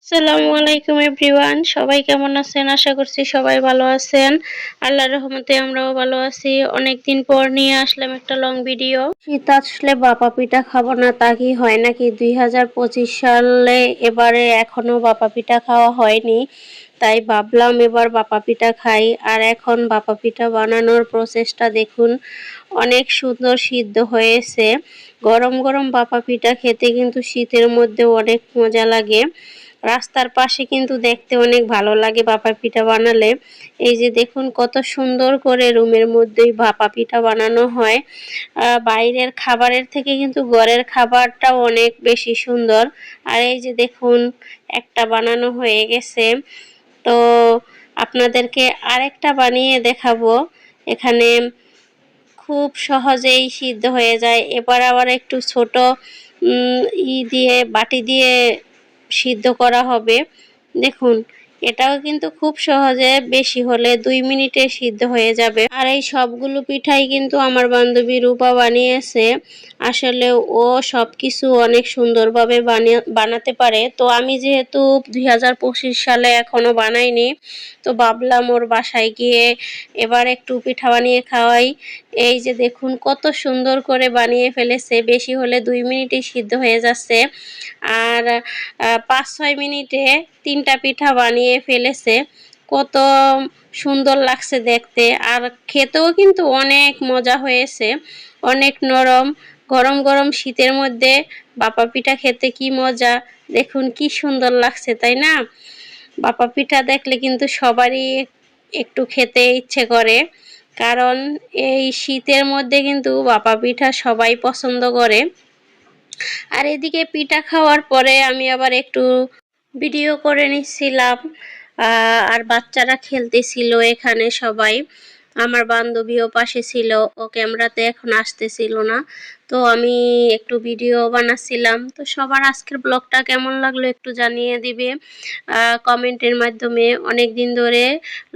আসসালামু আলাইকুম এভরিওয়ান, সবাই কেমন আছেন? আশা করছি সবাই ভালো আছেন। আল্লাহর রহমতে আমরাও ভালো আছি। অনেকদিন পর নিয়ে আসলাম একটা লং ভিডিও। শীত আসলে বাপা পিঠা খাবো না তা কি হয় নাকি? 2025 সালে এবারে এখনো বাপা পিঠা খাওয়া হয়নি, তাই ভাবলাম এবার বাপা পিঠা খাই। আর এখন বাপা পিঠা বানানোর প্রসেসটা দেখুন, অনেক সুন্দর সিদ্ধ হয়েছে। গরম গরম বাপা পিঠা খেতে কিন্তু শীতের মধ্যে অনেক মজা লাগে। রাস্তার পাশে কিন্তু দেখতে অনেক ভালো লাগে ভাপা পিঠা বানালে। এই যে দেখুন কত সুন্দর করে রুমের মধ্যেই ভাপা পিঠা বানানো হয়। বাইরের খাবারের থেকে কিন্তু ঘরের খাবারটা অনেক বেশি সুন্দর। আর এই যে দেখুন একটা বানানো হয়ে গেছে, তো আপনাদেরকে আরেকটা বানিয়ে দেখাবো। এখানে খুব সহজেই সিদ্ধ হয়ে যায়। এবার আবার একটু ছোট বাটি দিয়ে সিদ্ধ করা হবে। দেখুন এটাও কিন্তু খুব সহজে, বেশি হলে 2 মিনিটে সিদ্ধ হয়ে যাবে। আর এই সবগুলো পিঠাই কিন্তু আমার বান্ধবী রূপা বানিয়েছে। আসলে ও সব কিছু অনেক সুন্দরভাবে বানাতে পারে। তো আমি যেহেতু 2025 সালে এখনো বানাইনি, তো ভাবলাম ওর বাসায় গিয়ে এবার একটু পিঠা বানিয়ে খাওয়াই। এই যে দেখুন কত সুন্দর করে বানিয়ে ফেলেছে। বেশি হলে 2 মিনিটেই সিদ্ধ হয়ে যাচ্ছে। আর 5-6 মিনিটে 3টা পিঠা বানিয়ে ফেলেছে। কত সুন্দর লাগছে দেখতে, আর খেতেও কিন্তু অনেক মজা হয়েছে, অনেক নরম। গরম গরম শীতের মধ্যে ভাপা পিঠা খেতে কি মজা! দেখুন কি সুন্দর লাগছে, তাই না? ভাপা পিঠা দেখলে কিন্তু সবারই একটু খেতে ইচ্ছে করে, কারণ এই শীতের মধ্যে কিন্তু ভাপা পিঠা সবাই পছন্দ করে। আর এদিকে পিঠা খাওয়ার পরে আমি আবার একটু ভিডিও করে নিচ্ছিলাম। আর বাচ্চারা খেলতেছিল এখানে সবাই। আমার বান্ধবীও পাশে ছিল, ও ক্যামেরাতে এখন আসতেছিল না, তো আমি একটু ভিডিও বানাচ্ছিলাম। তো সবার আজকের ব্লগটা কেমন লাগলো একটু জানিয়ে দিবে কমেন্টের মাধ্যমে। অনেক দিন ধরে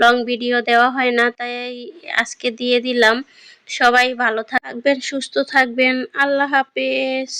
লং ভিডিও দেওয়া হয় না, তাই আজকে দিয়ে দিলাম। সবাই ভালো থাকবেন, সুস্থ থাকবেন। আল্লাহ হাফেজ।